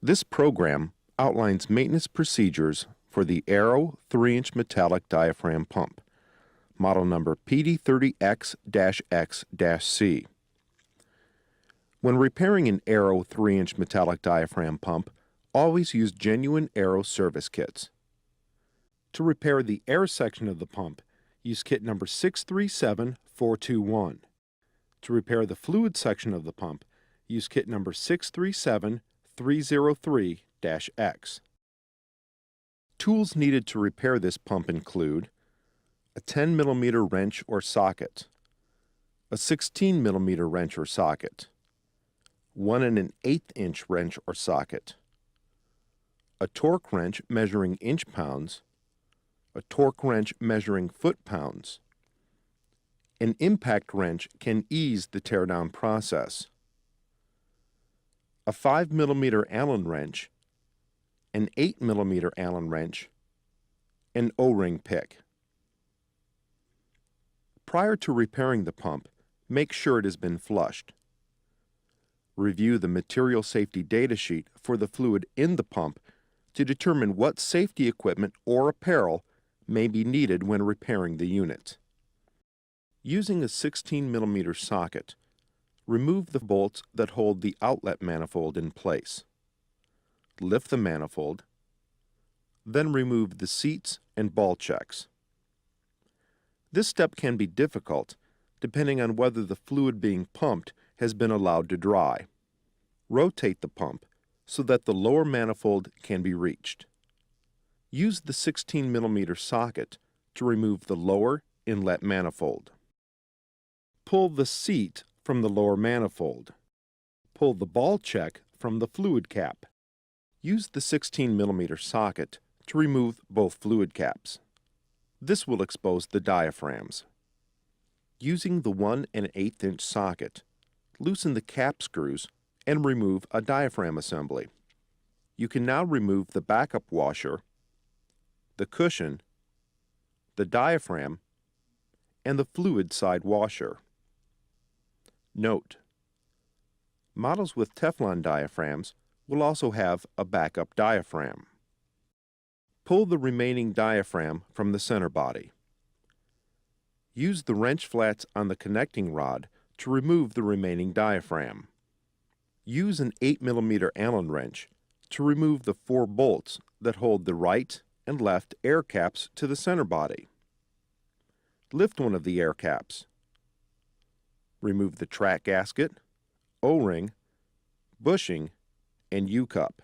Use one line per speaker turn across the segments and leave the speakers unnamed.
This program outlines maintenance procedures for the ARO 3-inch metallic diaphragm pump, model number PD30X-X-C. When repairing an ARO 3-inch metallic diaphragm pump, always use genuine ARO service kits. To repair the air section of the pump, use kit number 637421. To repair the fluid section of the pump, use kit number 637303-X. Tools needed to repair this pump include a 10 mm wrench or socket, a 16 mm wrench or socket, 1 1/8 inch wrench or socket, a torque wrench measuring inch pounds, a torque wrench measuring foot pounds. An impact wrench can ease the teardown process. A 5 mm Allen wrench, an 8 mm Allen wrench, an O-ring pick. Prior to repairing the pump, make sure it has been flushed. Review the material safety data sheet for the fluid in the pump to determine what safety equipment or apparel may be needed when repairing the unit. Using a 16 mm socket, remove the bolts that hold the outlet manifold in place. Lift the manifold, then remove the seats and ball checks. This step can be difficult depending on whether the fluid being pumped has been allowed to dry. Rotate the pump so that the lower manifold can be reached. Use the 16 mm socket to remove the lower inlet manifold. Pull the seat from the lower manifold. Pull the ball check from the fluid cap. Use the 16 mm socket to remove both fluid caps. This will expose the diaphragms. Using the 1 1/8 inch socket, loosen the cap screws and remove a diaphragm assembly. You can now remove the backup washer, the cushion, the diaphragm, and the fluid side washer. Note: models with Teflon diaphragms will also have a backup diaphragm. Pull the remaining diaphragm from the center body. Use the wrench flats on the connecting rod to remove the remaining diaphragm. Use an 8 mm Allen wrench to remove the 4 bolts that hold the right and left air caps to the center body. Lift one of the air caps. Remove the track gasket, O-ring, bushing, and U-cup.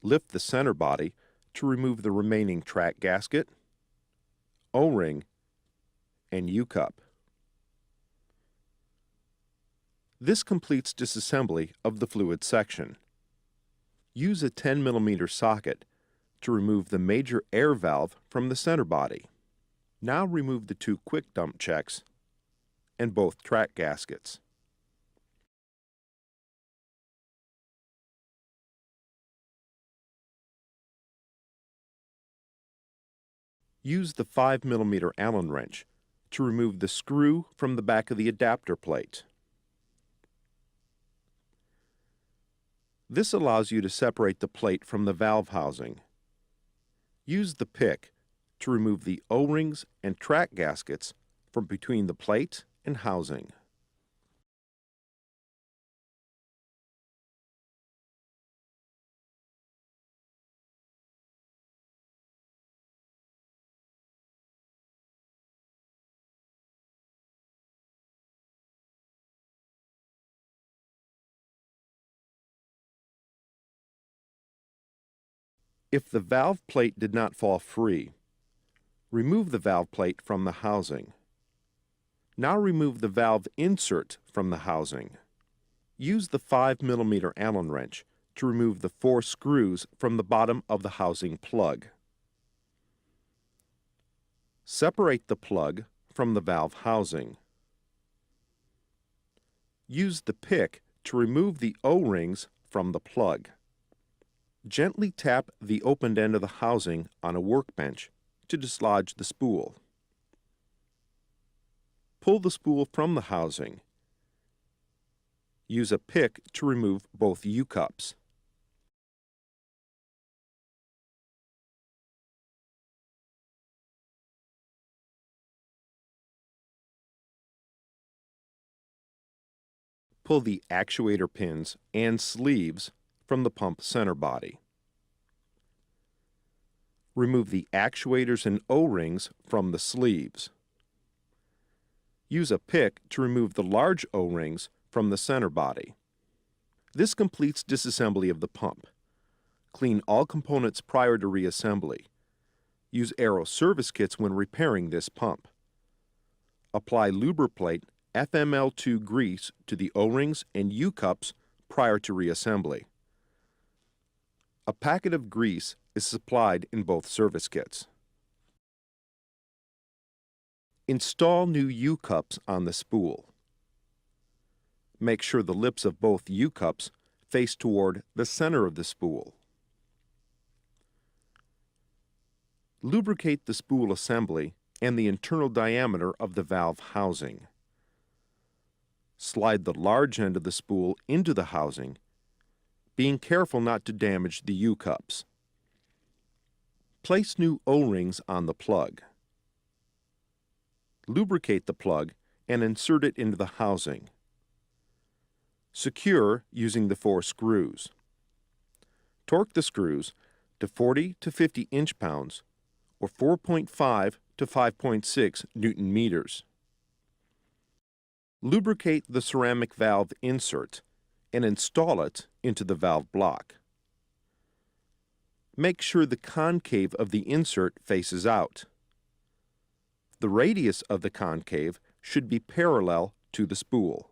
Lift the center body to remove the remaining track gasket, O-ring, and U-cup. This completes disassembly of the fluid section. Use a 10 mm socket to remove the major air valve from the center body. Now remove the 2 quick dump checks and both track gaskets. Use the 5 mm Allen wrench to remove the screw from the back of the adapter plate. This allows you to separate the plate from the valve housing. Use the pick to remove the O-rings and track gaskets from between the plate and housing. If the valve plate did not fall free, remove the valve plate from the housing. Now remove the valve insert from the housing. Use the 5 mm Allen wrench to remove the 4 screws from the bottom of the housing plug. Separate the plug from the valve housing. Use the pick to remove the O-rings from the plug. Gently tap the opened end of the housing on a workbench to dislodge the spool. pull the spool from the housing. Use a pick to remove both U-cups. Pull the actuator pins and sleeves from the pump center body. Remove the actuators and O-rings from the sleeves. Use a pick to remove the large O-rings from the center body. This completes disassembly of the pump. Clean all components prior to reassembly. Use ARO service kits when repairing this pump. Apply Lubriplate FML2 grease to the O-rings and U-cups prior to reassembly. A packet of grease is supplied in both service kits. Install new U-cups on the spool. Make sure the lips of both U-cups face toward the center of the spool. Lubricate the spool assembly and the internal diameter of the valve housing. Slide the large end of the spool into the housing, being careful not to damage the U-cups. Place new O-rings on the plug. Lubricate the plug and insert it into the housing. Secure using the 4 screws. Torque the screws to 40 to 50 inch-pounds or 4.5 to 5.6 Newton meters. Lubricate the ceramic valve insert and install it into the valve block. Make sure the concave of the insert faces out. The radius of the concave should be parallel to the spool.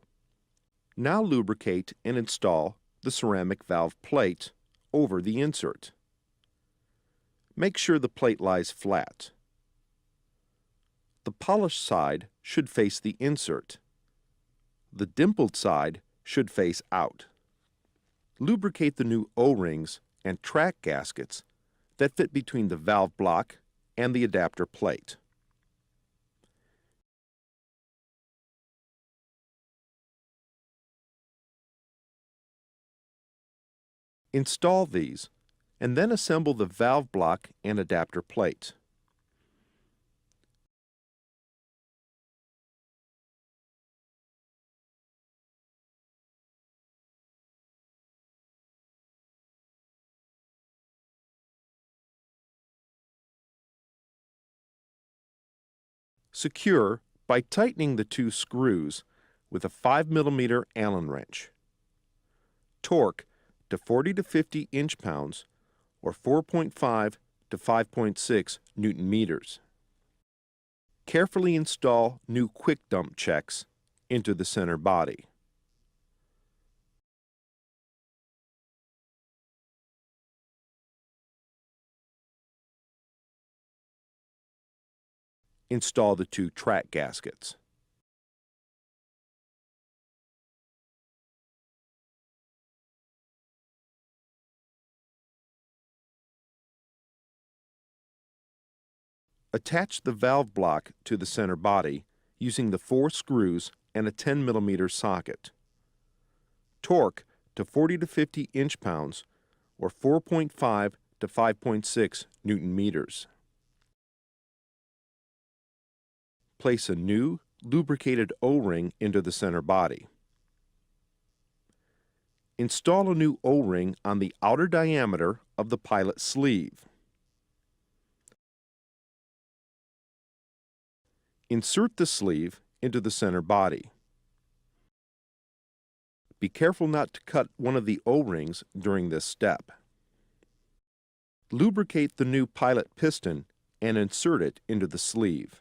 Now lubricate and install the ceramic valve plate over the insert. Make sure the plate lies flat. The polished side should face the insert. The dimpled side should face out. Lubricate the new O-rings and track gaskets that fit between the valve block and the adapter plate. Install these and then assemble the valve block and adapter plate. Secure by tightening the 2 screws with a 5 mm Allen wrench. Torque to 40 to 50 inch-pounds or 4.5 to 5.6 Newton meters. Carefully install new quick dump checks into the center body. Install the 2 track gaskets. Attach the valve block to the center body using the 4 screws and a 10 mm socket. Torque to 40 to 50 inch-pounds or 4.5 to 5.6 Newton meters. Place a new lubricated O-ring into the center body. Install a new O-ring on the outer diameter of the pilot sleeve. Insert the sleeve into the center body. Be careful not to cut one of the O-rings during this step. Lubricate the new pilot piston and insert it into the sleeve.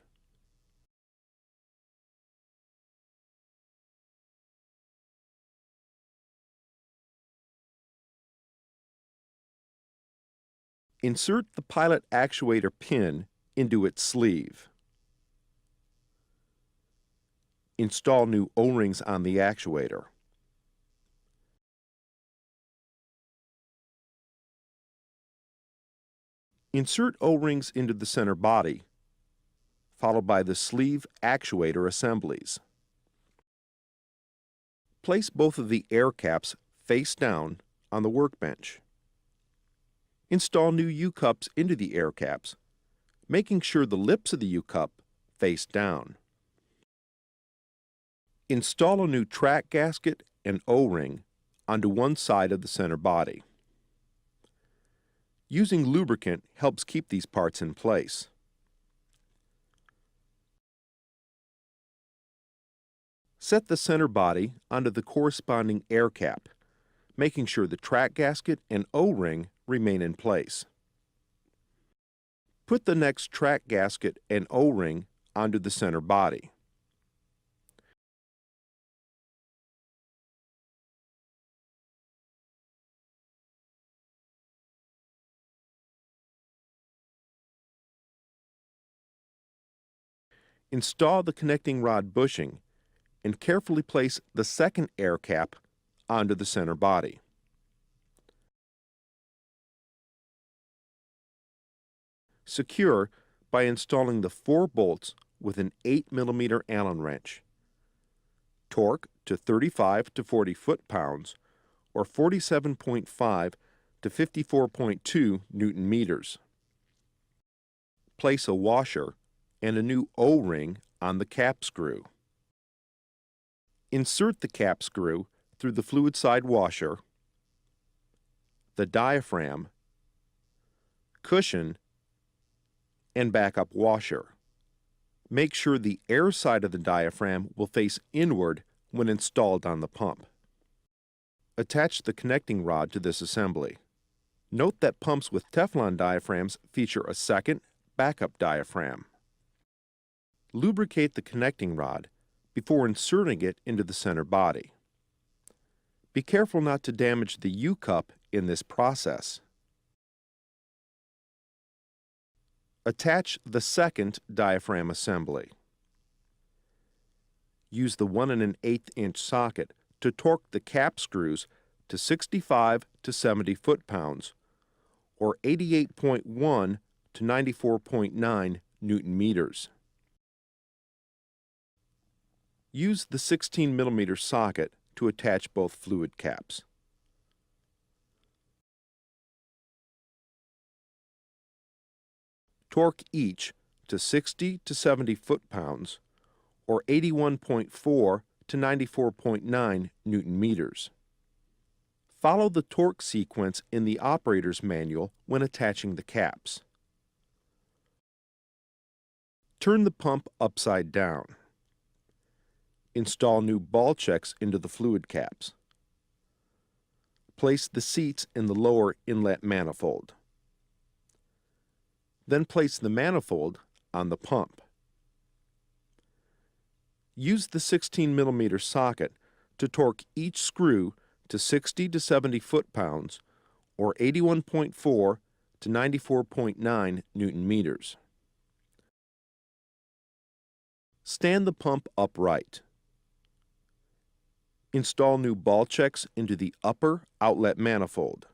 Insert the pilot actuator pin into its sleeve. Install new O-rings on the actuator. Insert O-rings into the center body, followed by the sleeve actuator assemblies. Place both of the air caps face down on the workbench. Install new U-cups into the air caps, making sure the lips of the U-cup face down. Install a new track gasket and O-ring onto one side of the center body. Using lubricant helps keep these parts in place. Set the center body onto the corresponding air cap, making sure the track gasket and O-ring remain in place. Put the next track gasket and O-ring onto the center body. Install the connecting rod bushing and carefully place the second air cap onto the center body. Secure by installing the 4 bolts with an 8 mm Allen wrench. Torque to 35 to 40 foot-pounds or 47.5 to 54.2 Newton meters. Place a washer and a new O-ring on the cap screw. Insert the cap screw through the fluid side washer, the diaphragm, cushion, and backup washer. Make sure the air side of the diaphragm will face inward when installed on the pump. Attach the connecting rod to this assembly. Note that pumps with Teflon diaphragms feature a second, backup diaphragm. Lubricate the connecting rod before inserting it into the center body. Be careful not to damage the U-cup in this process. Attach the second diaphragm assembly. Use the 1 1/8 inch socket to torque the cap screws to 65 to 70 foot-pounds or 88.1 to 94.9 Newton meters. Use the 16 mm socket to attach both fluid caps. Torque each to 60 to 70 foot-pounds or 81.4 to 94.9 Newton meters. Follow the torque sequence in the operator's manual when attaching the caps. Turn the pump upside down. Install new ball checks into the fluid caps. Place the seats in the lower inlet manifold. Then place the manifold on the pump. Use the 16 mm socket to torque each screw to 60 to 70 foot-pounds or 81.4 to 94.9 Newton meters. Stand the pump upright. Install new ball checks into the upper outlet manifold.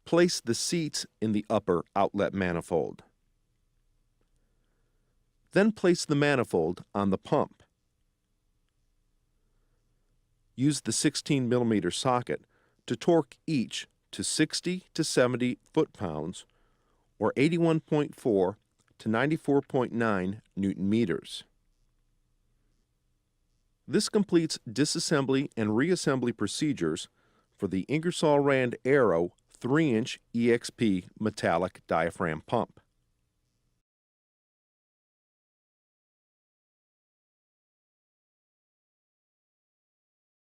Place the seats in the upper outlet manifold. Then place the manifold on the pump. Use the 16 mm socket to torque each to 60 to 70 foot-pounds or 81.4 to 94.9 Newton meters. This completes disassembly and reassembly procedures for the Ingersoll Rand ARO 3-inch EXP metallic diaphragm pump.